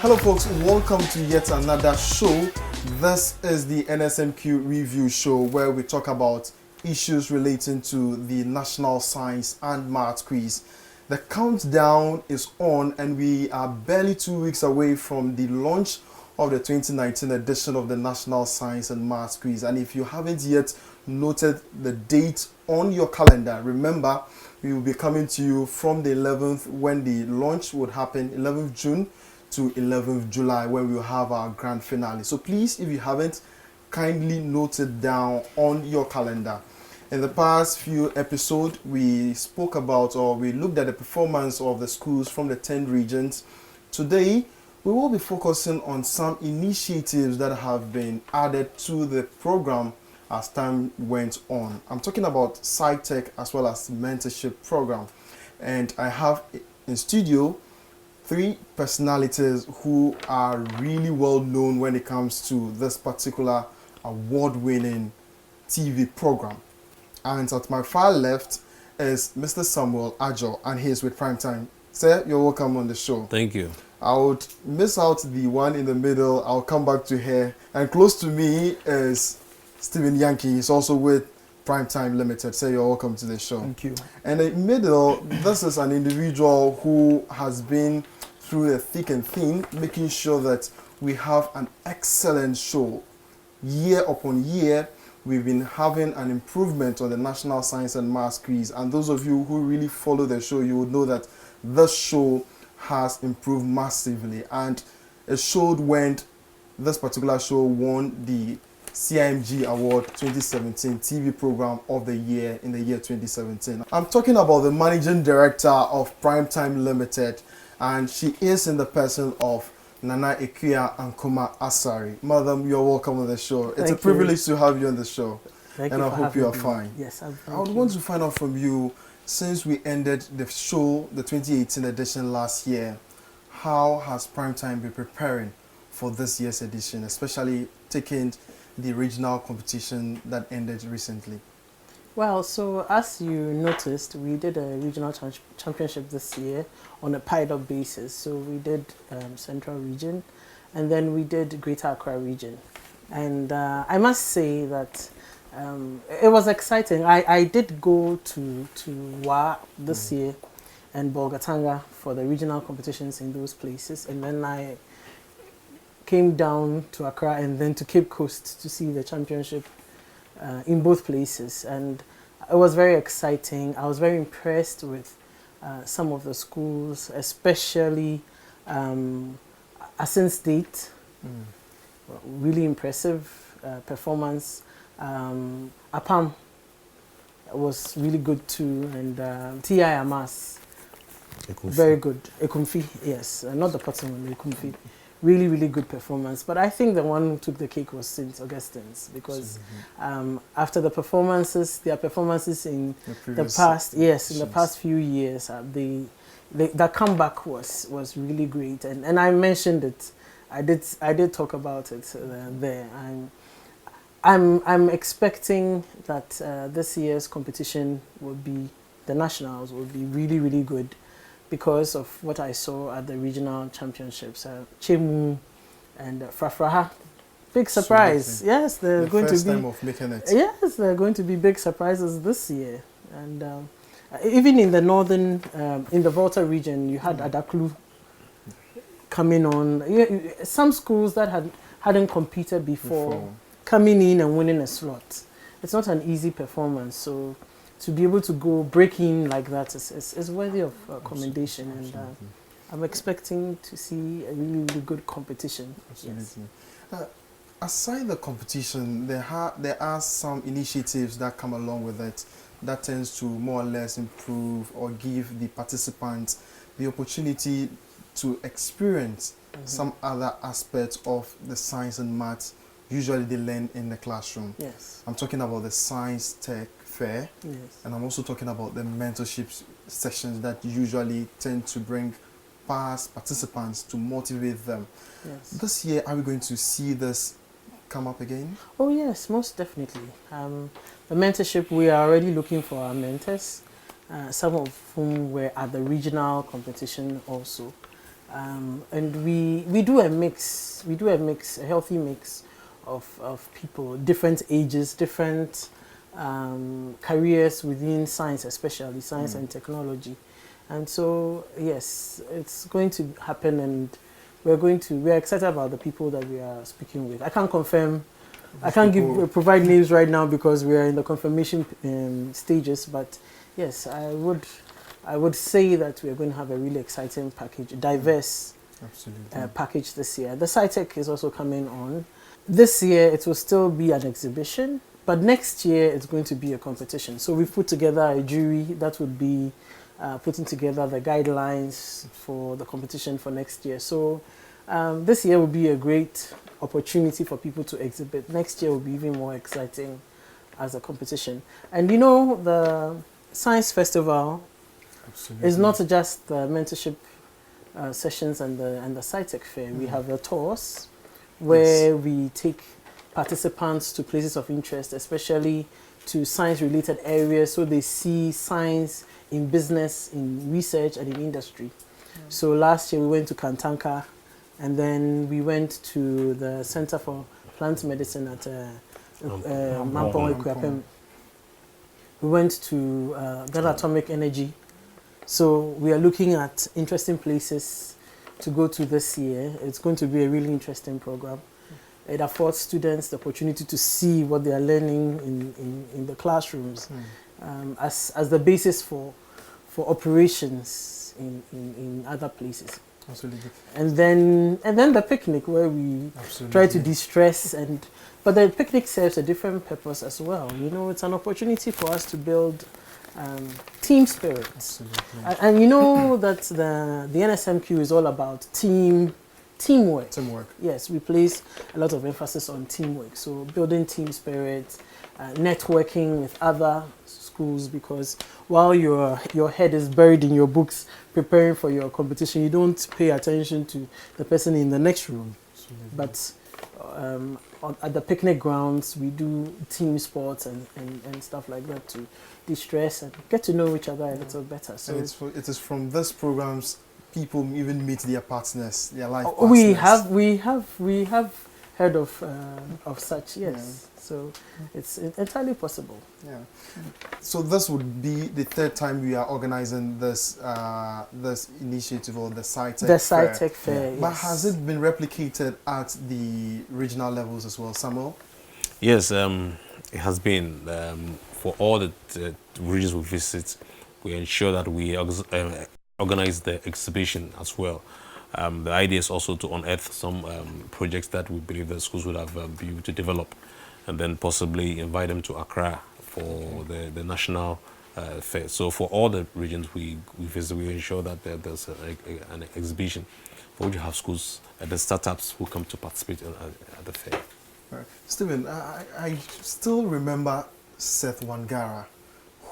Hello folks, welcome to yet another show. This is the NSMQ review show where we talk about issues relating to the National Science and Maths quiz. The countdown is on and we are barely 2 weeks away from the launch of the 2019 edition of the National Science and Maths quiz. And if you haven't yet noted the date on your calendar, remember we will be coming to you from the 11th when the launch would happen, 11th June to 11th July, when we will have our grand finale. So please, if you haven't, kindly note it down on your calendar. In the past few episodes, we spoke about or we looked at the performance of the schools from the 10 regions. Today, we will be focusing on some initiatives that have been added to the program as time went on. I'm talking about Sci-Tech as well as mentorship program. And I have in studio 3 personalities who are really well known when it comes to this particular award-winning TV program. And at my far left is Mr. Samuel Ajo, and he's with Primetime. Sir, you're welcome on the show. Thank you. I would miss out the one in the middle. I'll come back to her. And close to me is Stephen Yankee. He's also with Primetime Limited. Sir, you're welcome to the show. Thank you. And in the middle, this is an individual who has been through the thick and thin, making sure that we have an excellent show. Year upon year, we've been having an improvement on the National Science and Maths quiz. And those of you who really follow the show, you would know that this show has improved massively. And it showed when this particular show won the CIMG Award 2017 TV Program of the Year in the year 2017. I'm talking about the Managing Director of Primetime Limited, and she is in the person of Nana Ekuya Ankoma Asari. Madam, you're welcome on the show. It's a privilege to have you on the show. Thank and you I hope you are fine. Yes, I'm fine. I would want to find out from you, since we ended the show, the 2018 edition last year, how has Primetime been preparing for this year's edition, especially taking the regional competition that ended recently? Well, so as you noticed, we did a regional championship this year on a pilot basis. So we did Central Region, and then we did Greater Accra Region. And I must say that it was exciting. I did go to Wa this year and Bolgatanga for the regional competitions in those places. And then I came down to Accra and then to Cape Coast to see the championship in both places, and it was very exciting. I was very impressed with some of the schools, especially Asin State. Really impressive performance. Apam was really good too, and TI Amas, very good. Ekumfi, yes, not the Potson one, Ekumfi. Really, really good performance. But I think the one who took the cake was St. Augustine's, because after the performances, their performances in the past, in the past few years, the comeback was really great. And I mentioned it. I did talk about it there. I'm expecting that this year's competition will be, the nationals will be really, really good, because of what I saw at the regional championships. Chemu and Frafraha, big surprise. Yes, they're going to be. First time of making it. Yes, they're going to be big surprises this year. And even in the northern, in the Volta region, you had Adaklu coming on. Some schools that hadn't competed before coming in and winning a slot. It's not an easy performance, so to be able to go break in like that is worthy of commendation. Absolutely. And I'm expecting to see a really, really good competition. Absolutely. Yes. Aside the competition, there are some initiatives that come along with it that tends to more or less improve or give the participants the opportunity to experience some other aspects of the science and maths usually they learn in the classroom. Yes. I'm talking about the Sci-Tech Fair, yes, and I'm also talking about the mentorship sessions that usually tend to bring past participants to motivate them. Yes. This year, are we going to see this come up again? Oh yes, most definitely. The mentorship, we are already looking for our mentors, some of whom were at the regional competition also. And we do a mix. We do a healthy mix of people, different ages, different careers within science, especially science and technology. And so, yes, it's going to happen, and we're excited about the people that we are speaking with. I can't confirm, I can't provide names right now because we are in the confirmation stages, but yes, I would say that we are going to have a really exciting package, diverse package this year. The Sci-Tech is also coming on. This year, it will still be an exhibition, but next year, it's going to be a competition. So we've put together a jury that would be putting together the guidelines for the competition for next year. So this year will be a great opportunity for people to exhibit. Next year will be even more exciting as a competition. And you know, the Science Festival is not just the mentorship sessions and the Sci-Tech Fair. We have the tours where we take participants to places of interest, especially to science-related areas, so they see science in business, in research, and in industry. So last year we went to Kantanka, and then we went to the Center for Plant Medicine at Mampong Ekuapem. We went to that atomic energy. So we are looking at interesting places to go to this year. It's going to be a really interesting program. It affords students the opportunity to see what they are learning in the classrooms as the basis for operations in other places. Absolutely. And then the picnic where we try to de-stress, but the picnic serves a different purpose as well. You know, it's an opportunity for us to build team spirit. And you know that the NSMQ is all about teamwork. Yes, we place a lot of emphasis on teamwork. So building team spirit, networking with other schools, because while your head is buried in your books preparing for your competition, you don't pay attention to the person in the next room. But at the picnic grounds, we do team sports and stuff like that to de-stress and get to know each other a little better. So it is from these programs people even meet their partners, their life partners. We have heard of such, yes. So it's entirely possible. Yeah. So this would be the third time we are organizing this this initiative, or the Sci-Tech Fair. The Sci-Tech Fair, yes. But has it been replicated at the regional levels as well, Samuel? Yes, it has been. For all the regions we visit, we ensure that we organize the exhibition as well. The idea is also to unearth some projects that we believe the schools would have been able to develop, and then possibly invite them to Accra for the national fair. So for all the regions we visit, we ensure that there's an exhibition for which you have schools, the startups who come to participate at the fair. Right. Stephen, I still remember Seth Wangara,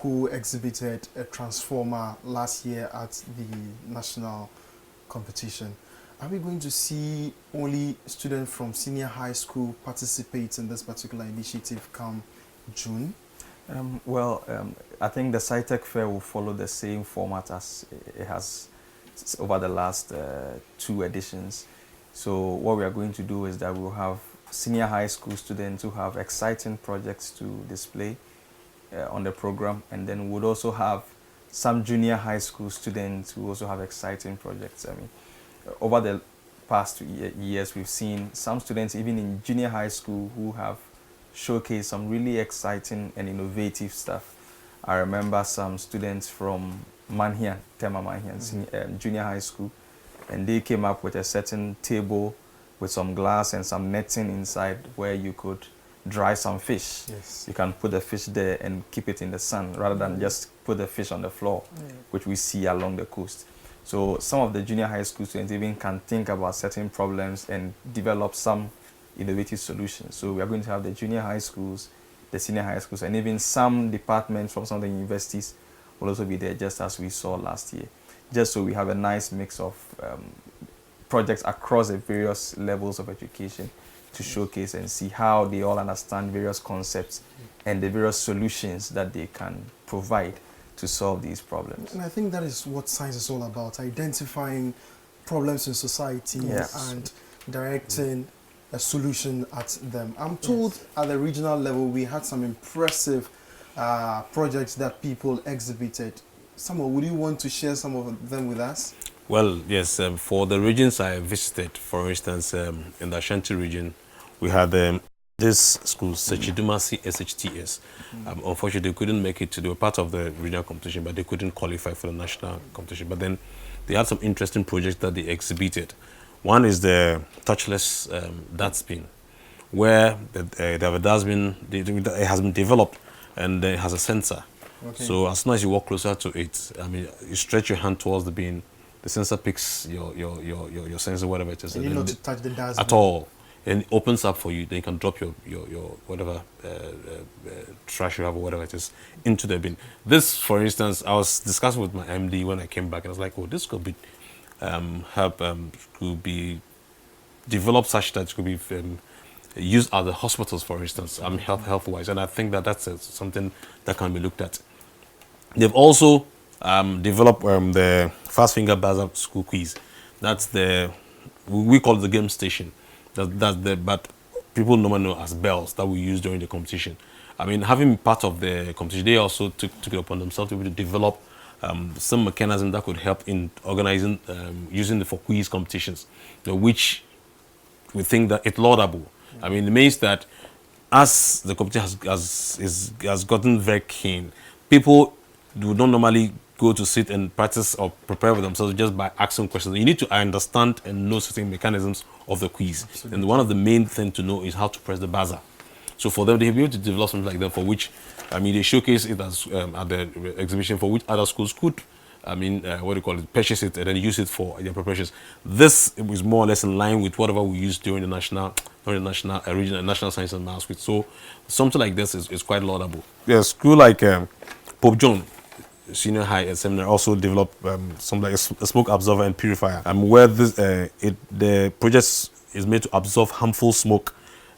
who exhibited a transformer last year at the national competition. Are we going to see only students from senior high school participate in this particular initiative come June? I think the Sci-Tech Fair will follow the same format as it has over the last 2 editions. So what we are going to do is that we will have senior high school students who have exciting projects to display on the program, and then we would also have some junior high school students who also have exciting projects. I mean, over the past years, we've seen some students even in junior high school who have showcased some really exciting and innovative stuff. I remember some students from Manhian, Tema Manhian, junior high school, and they came up with a certain table with some glass and some netting inside where you could dry some fish. Yes. You can put the fish there and keep it in the sun rather than just put the fish on the floor, which we see along the coast. So some of the junior high school students even can think about certain problems and develop some innovative solutions. So we are going to have the junior high schools, the senior high schools, and even some departments from some of the universities will also be there, just as we saw last year. Just so we have a nice mix of projects across the various levels of education to showcase and see how they all understand various concepts and the various solutions that they can provide to solve these problems. And I think that is what science is all about, identifying problems in society Yes. and directing a solution at them. I'm told at the regional level we had some impressive projects that people exhibited. Samuel, would you want to share some of them with us? Well, yes, for the regions I visited, for instance, in the Ashanti region, we had this school, Sechidumasi SHTS. Unfortunately, they couldn't make it. They were part of the regional competition, but they couldn't qualify for the national competition. But then they had some interesting projects that they exhibited. One is the touchless dustbin, where the dustbin it has been developed and it has a sensor. Okay. So as soon as you walk closer to it, I mean, you stretch your hand towards the bin, the sensor picks your sensor, whatever it is. And you not to touch the dustbin. At all. And it opens up for you. Then you can drop your whatever trash you have or whatever it is into the bin. This, for instance, I was discussing with my MD when I came back, and I was like, oh, this could be could be developed such that it could be used at the hospitals, for instance, health-wise. And I think that that's something that can be looked at. They've also developed the fast finger buzzer school quiz. That's we call it the game station. But people normally know as bells that we use during the competition. I mean, having part of the competition, they also took it upon themselves to be able to develop some mechanism that could help in organizing, using it for quiz competitions, which we think that it's laudable. I mean, it means that as the competition has gotten very keen, people do not normally go to sit and practice or prepare for themselves just by asking questions. You need to understand and know certain mechanisms of the quiz. Absolutely. And one of the main things to know is how to press the buzzer. So for them, they'll be able to develop something like that, for which, I mean, they showcase it as at the exhibition, for which other schools could, I mean, purchase it and then use it for their preparations. This is more or less in line with whatever we use during the national science and maths week. So something like this is quite laudable. Yeah, a school like Pope John Senior High and Seminary also developed something like a smoke absorber and purifier, where the project is made to absorb harmful smoke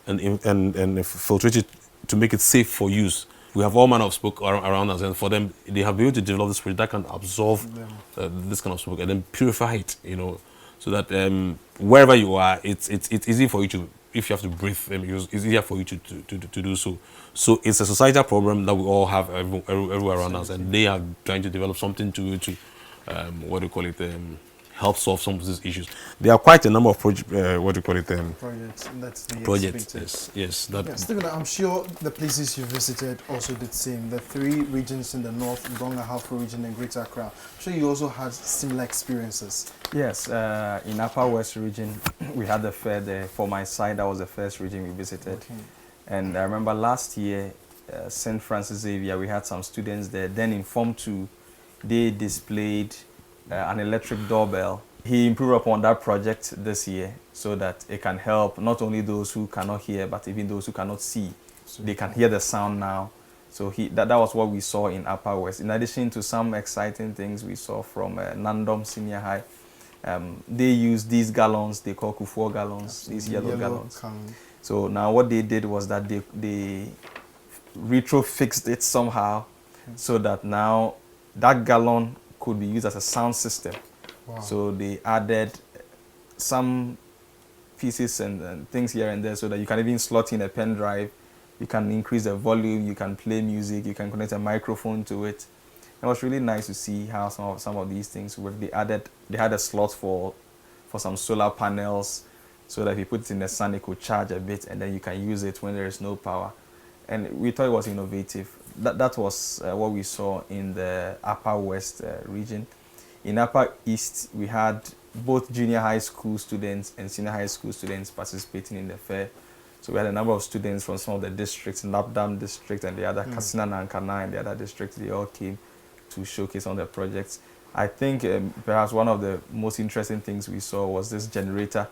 and filtrate it to make it safe for use. We have all manner of smoke around us, and for them, they have been able to develop this project that can absorb this kind of smoke and then purify it, so that wherever you are, it's easy for you to, if you have to breathe, it's easier for you to do so. So it's a societal problem that we all have everywhere around us, and they are trying to develop something to help solve some of these issues. There are quite a number of projects. Projects. Yes. Stephen, I'm sure the places you visited also did the same. The three regions in the north, Gonga, Halfway region, and Greater Accra. I'm sure you also had similar experiences. Yes, in Upper West region, we had the fair there. For my side, that was the first region we visited. Okay. And I remember last year, St. Francis Xavier, we had some students there. Then in Form 2, they displayed an electric doorbell. He improved upon that project this year so that it can help not only those who cannot hear, but even those who cannot see. So they can hear the sound now. So that was what we saw in Upper West. In addition to some exciting things we saw from Nandom Senior High, they use these gallons, they call Kufuor gallons, these yellow gallons. So now what they did was that they retro-fixed it somehow so that now that gallon could be used as a sound system. Wow. So they added some pieces and things here and there so that you can even slot in a pen drive, you can increase the volume, you can play music, you can connect a microphone to it. It was really nice to see how some of these things work. They had a slot for some solar panels so that if you put it in the sun, it could charge a bit and then you can use it when there is no power. And we thought it was innovative. That was what we saw in the Upper West region. In Upper East, we had both junior high school students and senior high school students participating in the fair. So we had a number of students from some of the districts, Napdam district and the other, Katsina Nankana and the other districts. They all came to showcase on their projects. I think perhaps one of the most interesting things we saw was this generator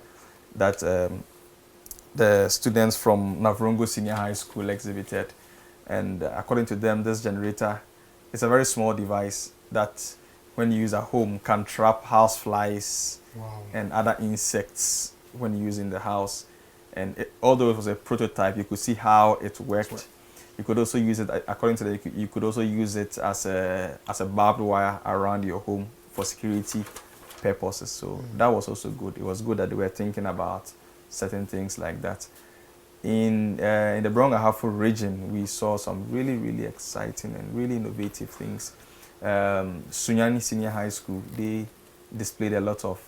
that the students from Navrongo Senior High School exhibited. And according to them, this generator is a very small device that, when you use at home, can trap houseflies and other insects when you use in the house. And although it was a prototype, you could see how it worked. You could also use it, according to that, you could also use it as a barbed wire around your home for security purposes. So that was also good. It was good that they were thinking about certain things like that. In the Brong-Ahafo region, we saw some really, really exciting and really innovative things. Sunyani Senior High School, they displayed a lot of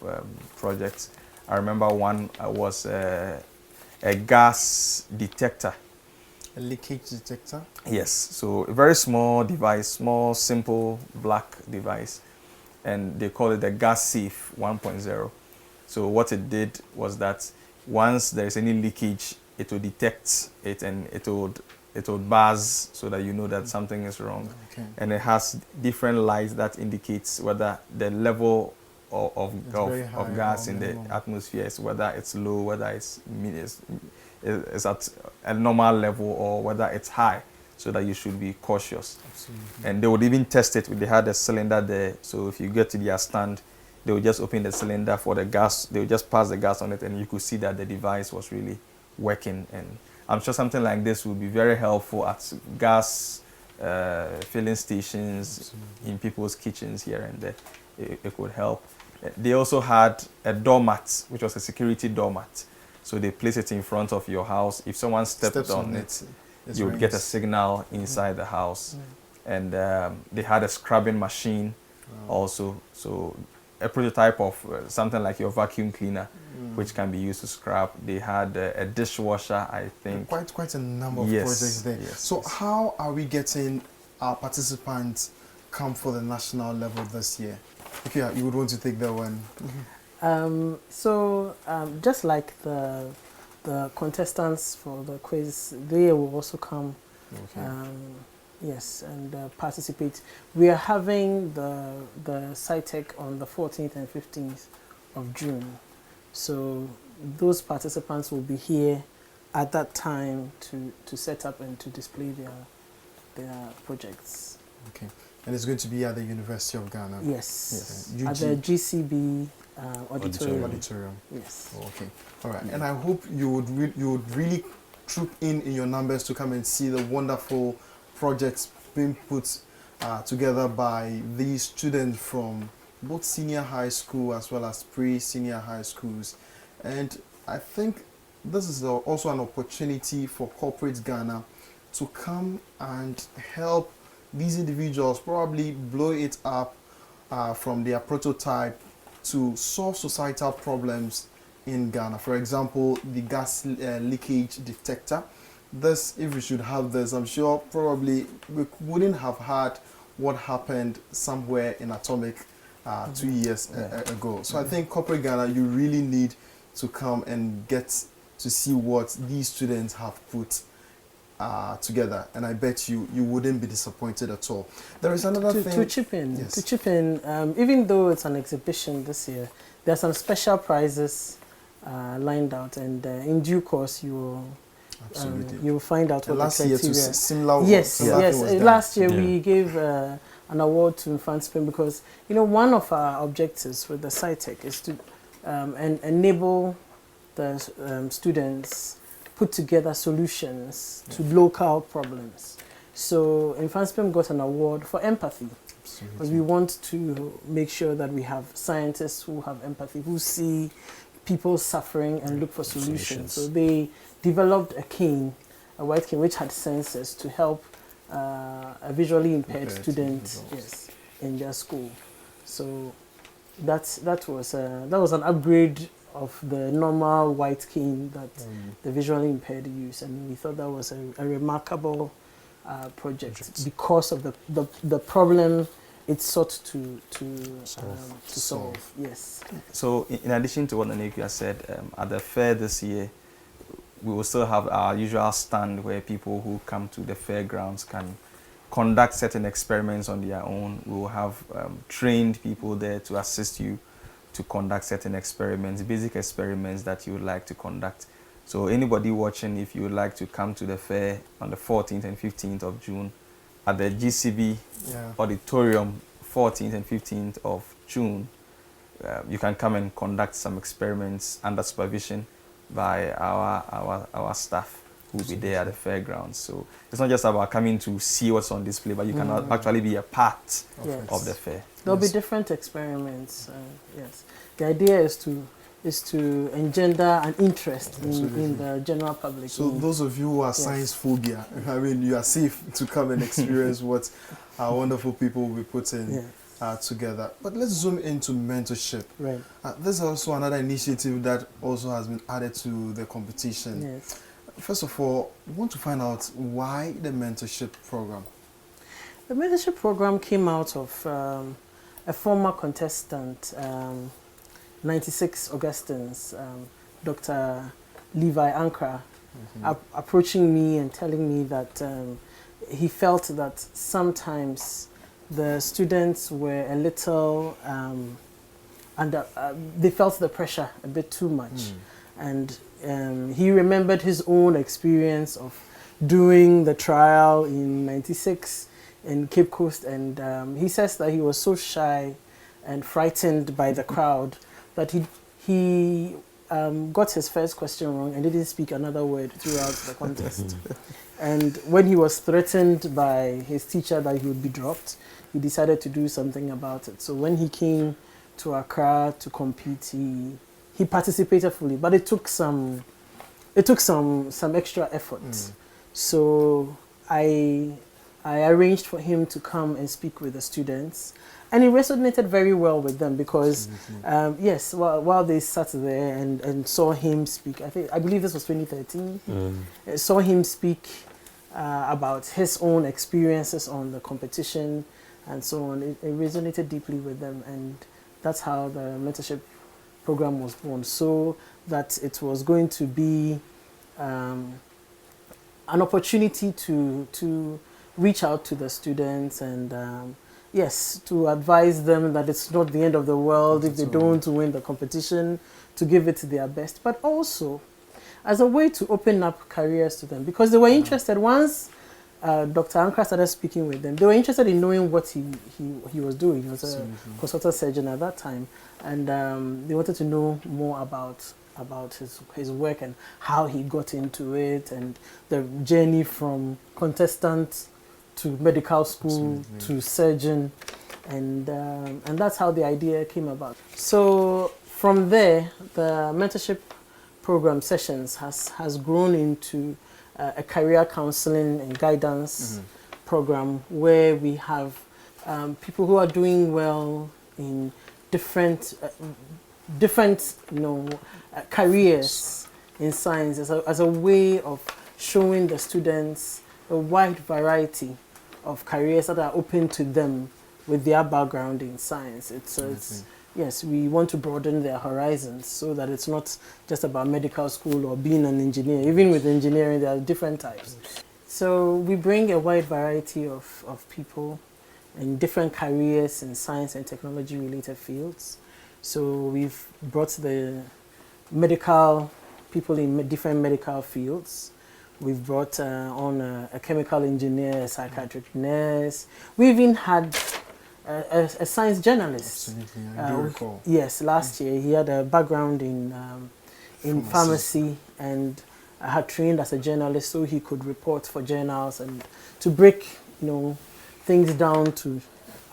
projects. I remember one was a gas detector. A leakage detector? Yes, so a very small device, small, simple, black device, and they call it the gas safe 1.0. So what it did was that once there is any leakage, it will detect it and it would buzz so that you know that something is wrong. Okay. And it has different lights that indicates whether the level of gas in the atmosphere is whether it's low, whether it's at a normal level, or whether it's high, so that you should be cautious. Absolutely. And they would even test it. They had a cylinder there, so if you get to their stand, they would just open the cylinder for the gas. They would just pass the gas on it, and you could see that the device was really working. And I'm sure something like this would be very helpful at gas filling stations, Absolutely. in people's kitchens here and there. It could help. They also had a doormat, which was a security doormat. So they place it in front of your house. If someone steps on it, you would get a signal inside the house. And they had a scrubbing machine also. So a prototype of something like your vacuum cleaner, which can be used to scrub. They had a dishwasher, I think. Quite a number of projects there. Yes, so how are we getting our participants come for the national level this year? Okay, you would want to take that one. Just like the contestants for the quiz, they will also come. Okay. Yes, and participate. We are having the Sci-Tech on the 14th and 15th of June. So those participants will be here at that time to set up and to display their projects. Okay. And it's going to be at the University of Ghana? Yes. Okay. At the GCB auditorium. Yes. Okay. All right. And I hope you would really troop in your numbers to come and see the wonderful projects being put together by these students from both senior high school as well as pre-senior high schools. And I think this is also an opportunity for corporate Ghana to come and help these individuals probably blow it up from their prototype to solve societal problems in Ghana. For example, the gas leakage detector. This, if we should have this, I'm sure probably we wouldn't have had what happened somewhere in Atomic 2 years ago. So I think corporate Ghana, you really need to come and get to see what these students have put together, and I bet you wouldn't be disappointed at all. There is another thing to chip in. Even though it's an exhibition this year, there are some special prizes lined out, and in due course you will find out what last the year criteria. to similar. Yes. Last year Yeah. we gave an award to Infanspin because one of our objectives with the Sci-Tech is to enable the students put together solutions to local problems. So Infanspin got an award for empathy. But we want to make sure that we have scientists who have empathy, who see people suffering and look for solutions. So they developed a white cane, which had sensors to help a visually impaired student in their school. So that was an upgrade of the normal white cane that the visually impaired use, and we thought that was a remarkable project because of the problem it sought to solve. Yes. So in addition to what Naneku has said, at the fair this year, we will still have our usual stand where people who come to the fairgrounds can conduct certain experiments on their own. We will have trained people there to assist you to conduct certain experiments, basic experiments that you would like to conduct. So anybody watching, if you would like to come to the fair on the 14th and 15th of June at the GCB auditorium, 14th and 15th of June, you can come and conduct some experiments under supervision by our staff. who will be there at the fairgrounds. So it's not just about coming to see what's on display, but you can actually be a part of the fair. There'll be different experiments. Yes, the idea is to engender an interest in the general public. So those of you who are science phobia, I mean, you are safe to come and experience what our wonderful people will be putting together. But let's zoom into mentorship. Right. This is also another initiative that also has been added to the competition. Yes. First of all, we want to find out why the mentorship program. The mentorship program came out of a former contestant, 96 Augustins, Dr. Levi Ankara, approaching me and telling me that he felt that sometimes the students were a little under, they felt the pressure a bit too much. And he remembered his own experience of doing the trial in 96 in Cape Coast, and he says that he was so shy and frightened by the crowd that he got his first question wrong and didn't speak another word throughout the contest. And when he was threatened by his teacher that he would be dropped, he decided to do something about it. So when he came to Accra to compete, he participated fully, but it took some extra effort. So I arranged for him to come and speak with the students, and it resonated very well with them because yes, while they sat there and saw him speak, I believe this was 2013, saw him speak about his own experiences on the competition and so on, it resonated deeply with them, and that's how the mentorship program was born, so that it was going to be an opportunity to reach out to the students and yes, to advise them that it's not the end of the world if they don't win the competition, to give it their best, but also as a way to open up careers to them, because they were interested. Once Dr. Ankara started speaking with them, they were interested in knowing what he was doing. He was a consultant surgeon at that time, and they wanted to know more about his work and how he got into it, and the journey from contestant to medical school to surgeon, and that's how the idea came about. So from there, the mentorship program Sessions has grown into a career counseling and guidance program where we have people who are doing well in different careers in science as a way of showing the students a wide variety of careers that are open to them with their background in science. Yes, we want to broaden their horizons so that it's not just about medical school or being an engineer. Even with engineering, there are different types. So we bring a wide variety of people in different careers in science and technology related fields. So we've brought the medical people in different medical fields. We've brought on a chemical engineer, a psychiatric nurse. We even had a science journalist. Absolutely, I do recall. Yes, last year he had a background in pharmacy and had trained as a journalist, so he could report for journals and to break things down to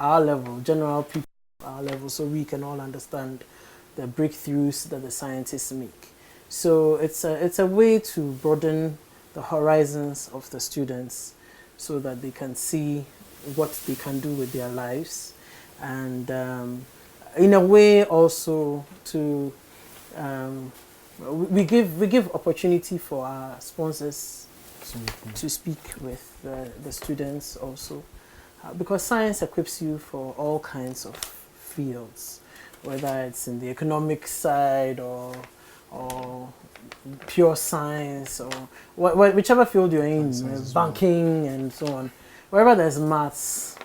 our level, general people our level, so we can all understand the breakthroughs that the scientists make. So it's a way to broaden the horizons of the students so that they can see what they can do with their lives, and in a way also to we give opportunity for our sponsors to speak with the students also, because science equips you for all kinds of fields, whether it's in the economic side or pure science or whichever field you're in, banking and so on. Wherever there's maths,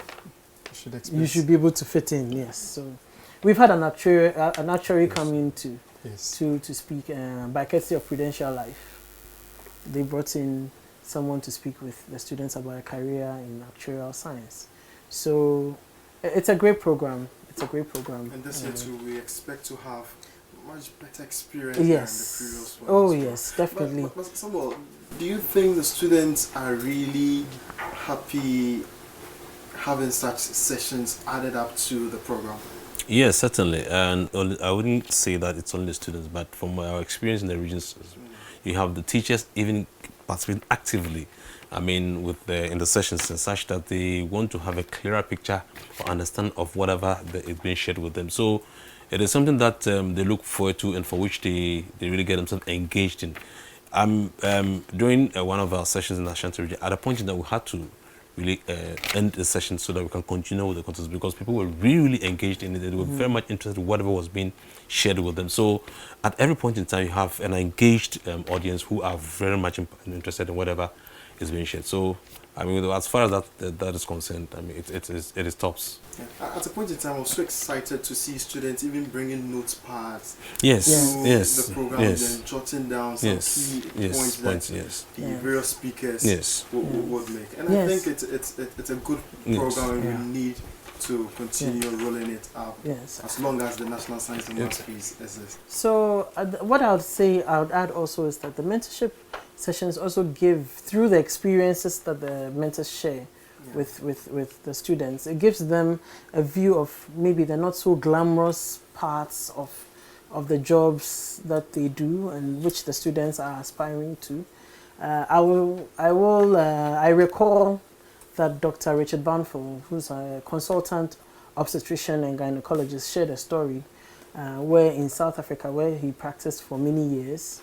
you should be able to fit in. Yes. So we've had an actuary come in to speak by courtesy of Prudential Life. They brought in someone to speak with the students about a career in actuarial science. So it's a great program. It's a great program. And this year too, we expect to have much better experience Yes. than the previous one. Oh as well. yes, definitely. But Samuel, do you think the students are really happy having such sessions added up to the program? Yes, certainly. And I wouldn't say that it's only the students, but from our experience in the regions, you have the teachers even participating actively. I mean, in the sessions and such that they want to have a clearer picture or understand of whatever is being shared with them. So it is something that they look forward to and for which they really get themselves engaged in. During one of our sessions in the Ashanti region, at a point in that we had to really end the session so that we can continue with the contest because people were really engaged in it. They were very much interested in whatever was being shared with them. So at every point in time, you have an engaged audience who are very much interested in whatever is being shared. So, I mean, as far as that is concerned, I mean, it is tops. Yeah. At a point in time, I was so excited to see students even bringing notes pads Yes, to yes, the program yes. and jotting down some key points that the various speakers would make. And I think it's a good program and we need to continue rolling it up as long as the National Science and Maths Quiz exists. So what I would add also is that the mentorship sessions also give, through the experiences that the mentors share with the students, it gives them a view of maybe the not so glamorous parts of the jobs that they do and which the students are aspiring to. I recall that Dr. Richard Banfield, who's a consultant obstetrician and gynecologist, shared a story where in South Africa, where he practiced for many years,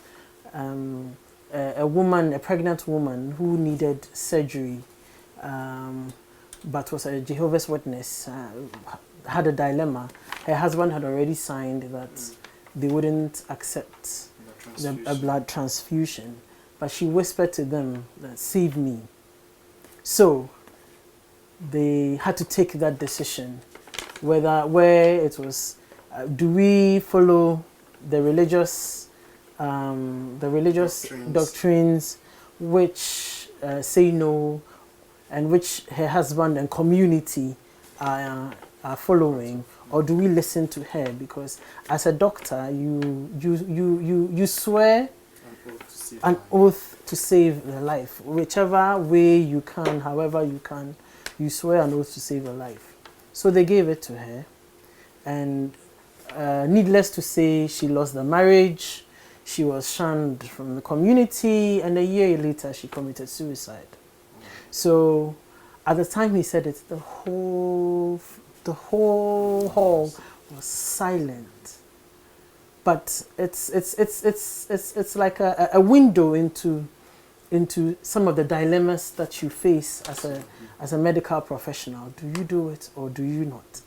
a pregnant woman who needed surgery, but was a Jehovah's Witness, had a dilemma. Her husband had already signed that they wouldn't accept a blood transfusion, but she whispered to them that, "Save me." So they had to take that decision, where it was, do we follow the religious doctrines which say no, and which her husband and community are following, or do we listen to her? Because as a doctor, you swear an oath to save the life, whichever way you can, however you can, you swear an oath to save a life. So they gave it to her, and needless to say, she lost the marriage. She was shunned from the community, and a year later, she committed suicide. So, at the time he said it, the whole hall was silent. But it's like a window into some of the dilemmas that you face as a medical professional. Do you do it or do you not?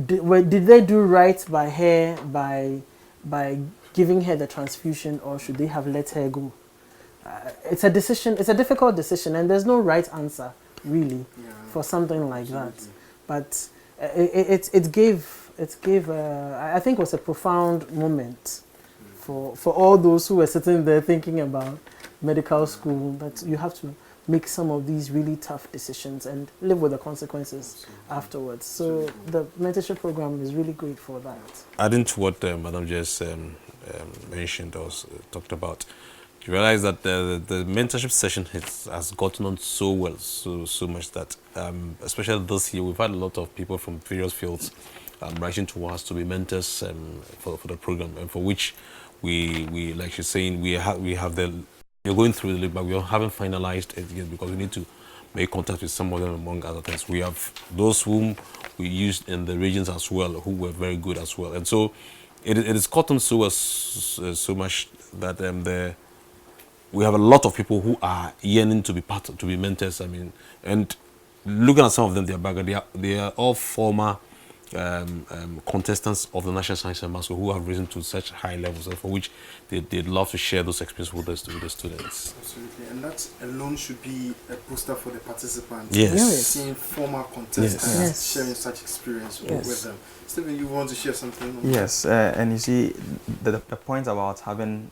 Did they do right by her by giving her the transfusion, or should they have let her go? It's a decision. It's a difficult decision, and there's no right answer really for something like that. But it gave. I think it was a profound moment for all those who were sitting there thinking about medical school. That you have to make some of these really tough decisions and live with the consequences afterwards. So the mentorship program is really great for that. Adding to what Madam just mentioned or talked about, you realize that the mentorship session has gotten on so well, so much that especially this year we've had a lot of people from various fields writing to us to be mentors for the program, and for which we like she's saying, we're going through it, but we haven't finalized it yet because we need to make contact with some of them, among other things. We have those whom we used in the regions as well, who were very good as well, and so it is gotten so much that we have a lot of people who are yearning to be mentors. I mean, and looking at some of them, their background, they are all former contestants of the National Science and Maths who have risen to such high levels, and for which they'd love to share those experiences with the students. Absolutely, and that alone should be a booster for the participants. Yes. Seeing former contestants sharing such experience with them. Stephen, you want to share something? Yes, and you see, the point about having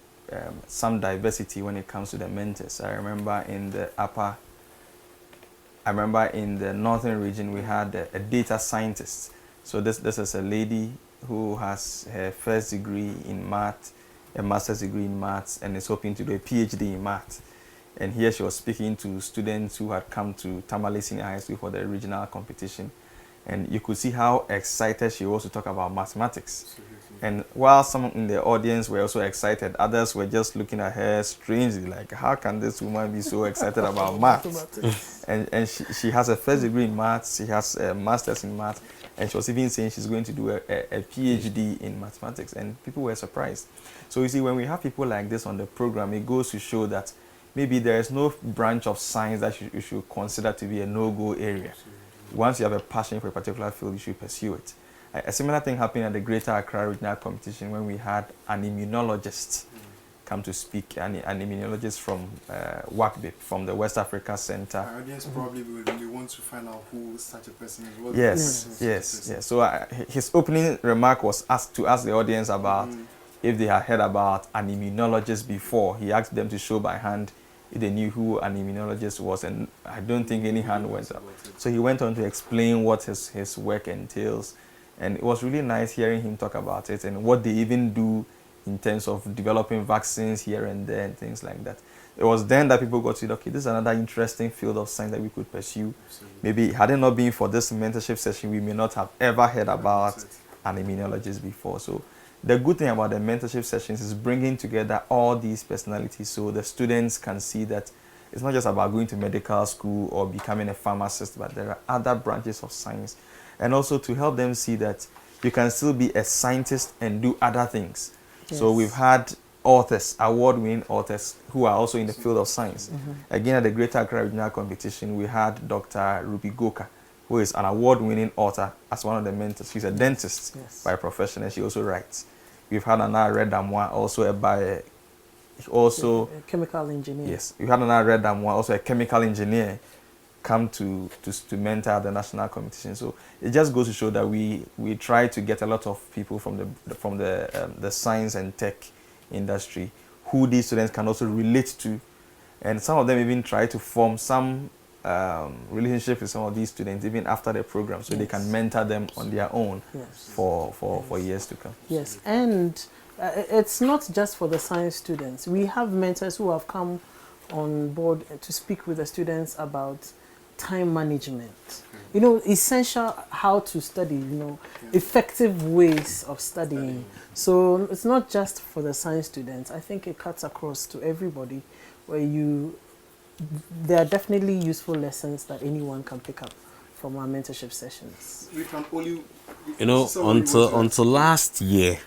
some diversity when it comes to the mentors. I remember in the northern region we had a data scientist. So this is a lady who has her first degree in math, a master's degree in maths, and is hoping to do a PhD in math. And here she was speaking to students who had come to Tamale Senior High School for the regional competition. And you could see how excited she was to talk about mathematics. Absolutely. And while some in the audience were also excited, others were just looking at her strangely, like, how can this woman be so excited about maths? And she has a first degree in maths, she has a master's in maths, and she was even saying she's going to do a PhD in mathematics, and people were surprised. So you see, when we have people like this on the program, it goes to show that maybe there is no branch of science that you should consider to be a no-go area. Absolutely. Once you have a passion for a particular field, you should pursue it. A similar thing happened at the Greater Accra Regional Competition when we had an immunologist come to speak, an immunologist from WACBIP, from the West Africa Center. Our audience probably will really want to find out who such a person is. What Yes. So his opening remark was to ask the audience about if they had heard about an immunologist before. He asked them to show by hand if they knew who an immunologist was, and I don't think any hand went up. So he went on to explain what his work entails, and it was really nice hearing him talk about it and what they even do in terms of developing vaccines here and there and things like that. It was then that people got to say, okay, this is another interesting field of science that we could pursue. Absolutely. Maybe had it not been for this mentorship session, we may not have ever heard about an immunologist before. So the good thing about the mentorship sessions is bringing together all these personalities so the students can see that it's not just about going to medical school or becoming a pharmacist, but there are other branches of science. And also to help them see that you can still be a scientist and do other things. Yes. So we've had authors, award-winning authors, who are also in the field of science. Again, at the Greater Accra Regional Competition, we had Dr. Ruby Goka, who is an award-winning author as one of the mentors. She's a dentist by profession, and she also writes. We've had another Red Damwa, also a chemical engineer. Yes, we had another Red Damwa, also a chemical engineer, come to mentor the national competition. So it just goes to show that we try to get a lot of people from the science and tech industry who these students can also relate to, and some of them even try to form some relationship with some of these students even after the program, so they can mentor them on their own for years to come. Yes, and it's not just for the science students. We have mentors who have come on board to speak with the students about time management. You know, essential how to study, effective ways of studying. So it's not just for the science students. I think it cuts across to everybody, where there are definitely useful lessons that anyone can pick up from our mentorship sessions. We can only, until last year,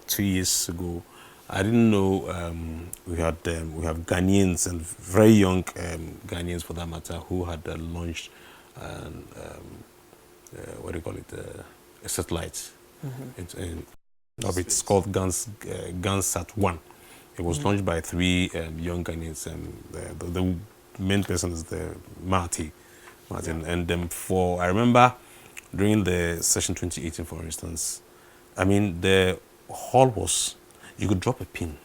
2 years ago, I didn't know we have Ghanaians and very young Ghanaians for that matter who had launched a satellite. It's called GANSAT-1. It was launched by 3 young Ghanaians, and the main person is the Martin. And I remember during the session 2018, for instance, I mean, the hall was, you could drop a pin.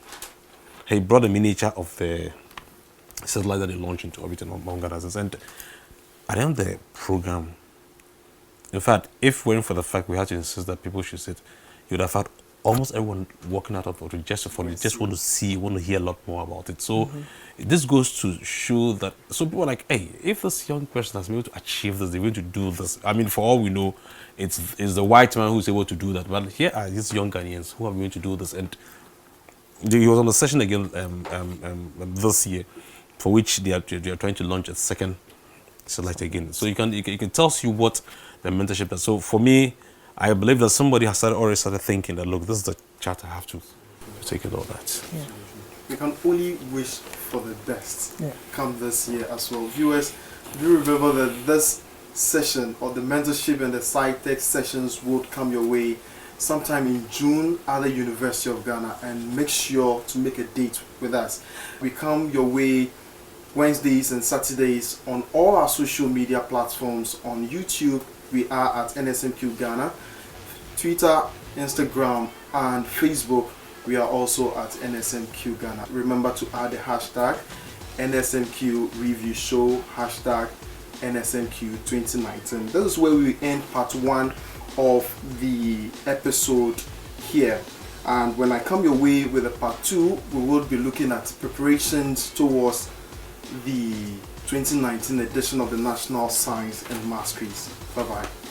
He brought a miniature of the satellite that they launched into orbit among others. And at the end of the program, in fact, if weren't for the fact we had to insist that people should sit, you would have had almost everyone walking out of the just for you just want to see, want to hear a lot more about it. So this goes to show that, so people are like, hey, if this young person has been able to achieve this, they're going to do this. I mean, for all we know, it's the white man who's able to do that. But here are these young Ghanaians who are going to do this. And he was on the session again this year, for which they are trying to launch a second satellite again. So you can tell you what the mentorship does. So for me, I believe that somebody has already started thinking that, look, this is the chart, I have to take it all that. Yeah. We can only wish for the best come this year as well. Viewers, do remember that this session or the mentorship and the Sci-Tech sessions would come your way sometime in June at the University of Ghana, and make sure to make a date with us. We come your way Wednesdays and Saturdays on all our social media platforms. On YouTube, we are at NSMQ Ghana. Twitter, Instagram, and Facebook, we are also at NSMQ Ghana. Remember to add the hashtag NSMQ Review Show, hashtag NSMQ 2019. This is where we end part 1 of the episode here. And when I come your way with a part 2, we will be looking at preparations towards the 2019 edition of the National Science and Maths Quiz. Bye bye.